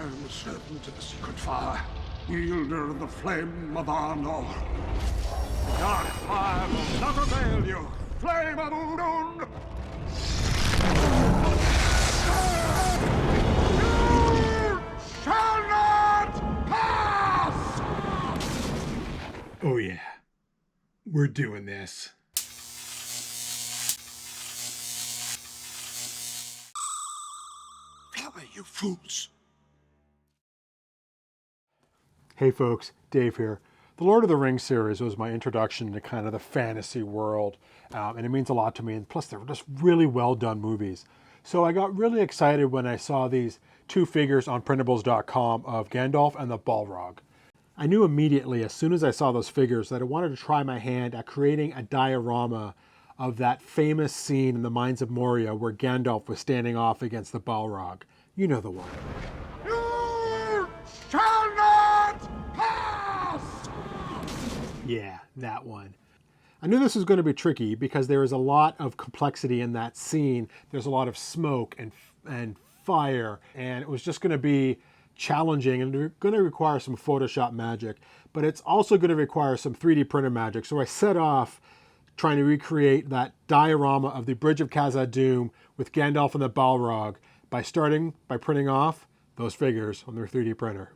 am servant of the secret fire, wielder of the flame of Arnor. The dark fire will not avail you, flame of Udun! You shall not pass! Oh yeah, we're doing this. Fly, you fools! Hey folks, Dave here. The Lord of the Rings series was my introduction to kind of the fantasy world, and it means a lot to me, and plus they're just really well done movies. So I got really excited when I saw these two figures on printables.com of Gandalf and the Balrog. I knew immediately, as soon as I saw those figures, that I wanted to try my hand at creating a diorama of that famous scene in the Mines of Moria where Gandalf was standing off against the Balrog. You know the one. You shall not pass! Yeah, that one. I knew this was going to be tricky because there is a lot of complexity in that scene. There's a lot of smoke and fire, and it was just going to be challenging and going to require some Photoshop magic, but it's also going to require some 3D printer magic. So I set off trying to recreate that diorama of the Bridge of Khazad-dûm with Gandalf and the Balrog by starting by printing off those figures on their 3D printer.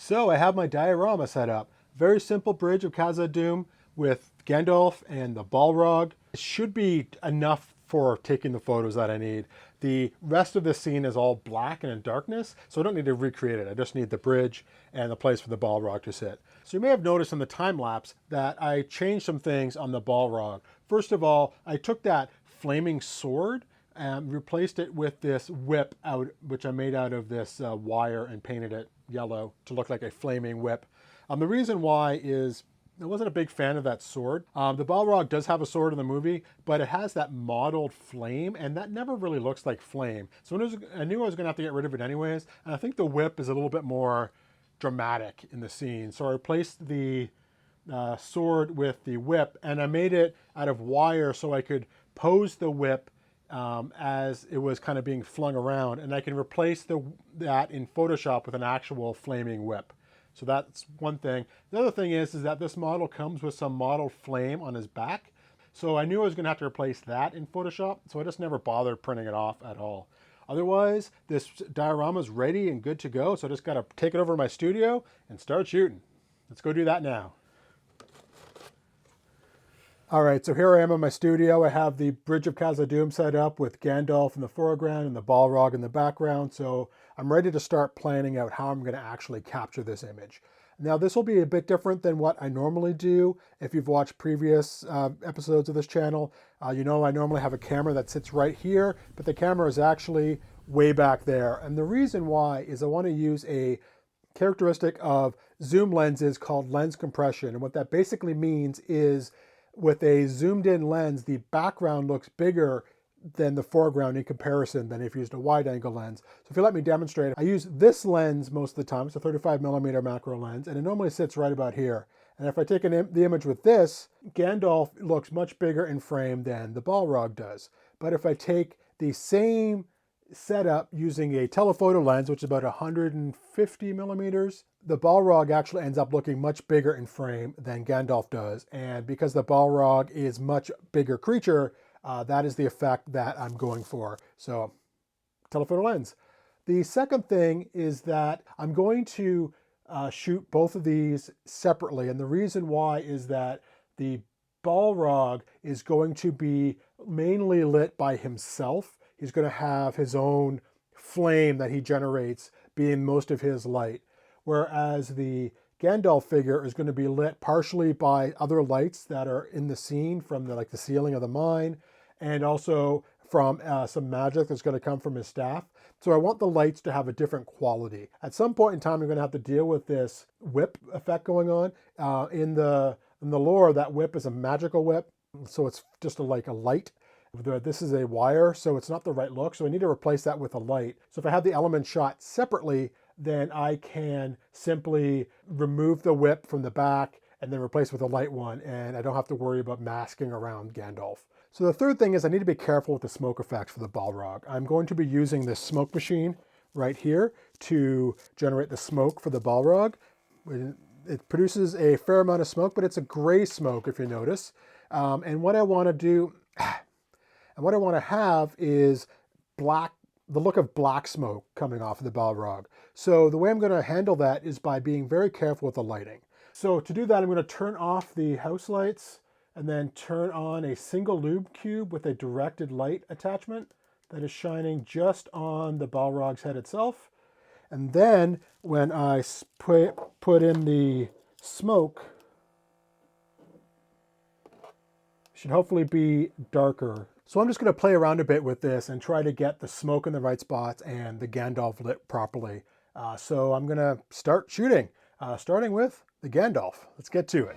So I have my diorama set up. Very simple Bridge of Khazad-dûm with Gandalf and the Balrog. It should be enough for taking the photos that I need. The rest of the scene is all black and in darkness, so I don't need to recreate it. I just need the bridge and the place for the Balrog to sit. So you may have noticed in the time lapse that I changed some things on the Balrog. First of all, I took that flaming sword and replaced it with this whip which I made out of this wire and painted it yellow to look like a flaming whip. The reason why is I wasn't a big fan of that sword. The Balrog does have a sword in the movie, but it has that mottled flame, and that never really looks like flame. So I knew I was going to have to get rid of it anyways, and I think the whip is a little bit more dramatic in the scene. So I replaced the sword with the whip, and I made it out of wire so I could pose the whip as it was kind of being flung around, and I can replace that in Photoshop with an actual flaming whip. So that's one thing. The other thing is that this model comes with some mottled flame on his back. So I knew I was going to have to replace that in Photoshop, so I just never bothered printing it off at all. Otherwise, this diorama is ready and good to go, so I just got to take it over to my studio and start shooting. Let's go do that now. All right, so here I am in my studio. I have the Bridge of Khazad-dûm set up with Gandalf in the foreground and the Balrog in the background. So I'm ready to start planning out how I'm going to actually capture this image. Now, this will be a bit different than what I normally do. If you've watched previous episodes of this channel, you know I normally have a camera that sits right here, but the camera is actually way back there. And the reason why is I want to use a characteristic of zoom lenses called lens compression. And what that basically means is with a zoomed in lens, the background looks bigger than the foreground in comparison than if you used a wide angle lens. So if you let me demonstrate, I use this lens most of the time. It's a 35mm macro lens, and it normally sits right about here. And if I take the image with this, Gandalf looks much bigger in frame than the Balrog does. But if I take the same setup using a telephoto lens, which is about 150mm, the Balrog actually ends up looking much bigger in frame than Gandalf does. And because the Balrog is much bigger creature, that is the effect that I'm going for. So telephoto lens. The second thing is that I'm going to shoot both of these separately. And the reason why is that the Balrog is going to be mainly lit by himself. He's going to have his own flame that he generates being most of his light. Whereas the Gandalf figure is going to be lit partially by other lights that are in the scene from the ceiling of the mine, and also from some magic that's going to come from his staff. So I want the lights to have a different quality. At some point in time, I'm going to have to deal with this whip effect going on. In the lore, that whip is a magical whip, so it's just like a light. This is a wire, so it's not the right look, so I need to replace that with a light. So if I have the element shot separately, then I can simply remove the whip from the back and then replace with a light one, and I don't have to worry about masking around Gandalf. So the third thing is I need to be careful with the smoke effects for the Balrog. I'm going to be using this smoke machine right here to generate the smoke for the Balrog. It produces a fair amount of smoke, but it's a gray smoke if you notice. And what I want to do, and what I want to have is the look of black smoke coming off of the Balrog. So the way I'm going to handle that is by being very careful with the lighting. So to do that, I'm going to turn off the house lights and then turn on a single lube cube with a directed light attachment that is shining just on the Balrog's head itself. And then when I put in the smoke, it should hopefully be darker. So I'm just going to play around a bit with this and try to get the smoke in the right spots and the Gandalf lit properly. So I'm going to start shooting, starting with the Gandalf. Let's get to it.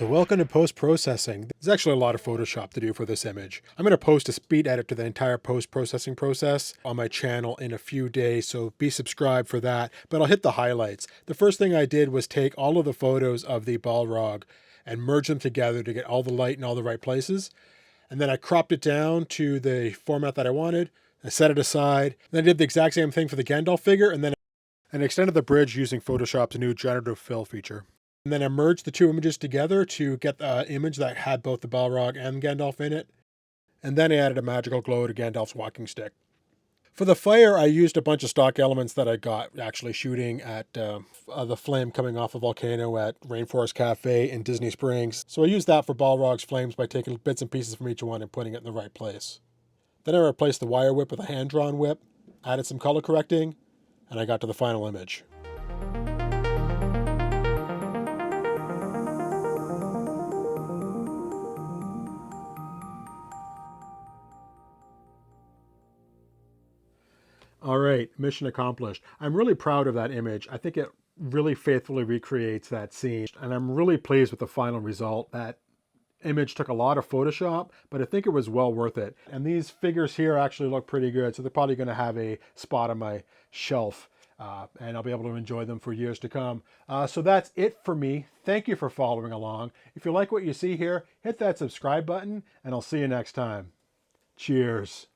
So welcome to post-processing. There's actually a lot of Photoshop to do for this image. I'm going to post a speed edit to the entire post-processing process on my channel in a few days, so be subscribed for that. But I'll hit the highlights. The first thing I did was take all of the photos of the Balrog and merge them together to get all the light in all the right places. And then I cropped it down to the format that I wanted. I set it aside. Then I did the exact same thing for the Gandalf figure, and then I extended the bridge using Photoshop's new generative fill feature. And then I merged the two images together to get the image that had both the Balrog and Gandalf in it. And then I added a magical glow to Gandalf's walking stick. For the fire, I used a bunch of stock elements that I got actually shooting at the flame coming off a volcano at Rainforest Cafe in Disney Springs. So I used that for Balrog's flames by taking bits and pieces from each one and putting it in the right place. Then I replaced the wire whip with a hand-drawn whip, added some color correcting, and I got to the final image. All right, mission accomplished. I'm really proud of that image. I think it really faithfully recreates that scene, and I'm really pleased with the final result. That image took a lot of Photoshop, but I think it was well worth it. And these figures here actually look pretty good, so they're probably going to have a spot on my shelf, and I'll be able to enjoy them for years to come. So that's it for me. Thank you for following along. If you like what you see here, hit that subscribe button, and I'll see you next time. Cheers.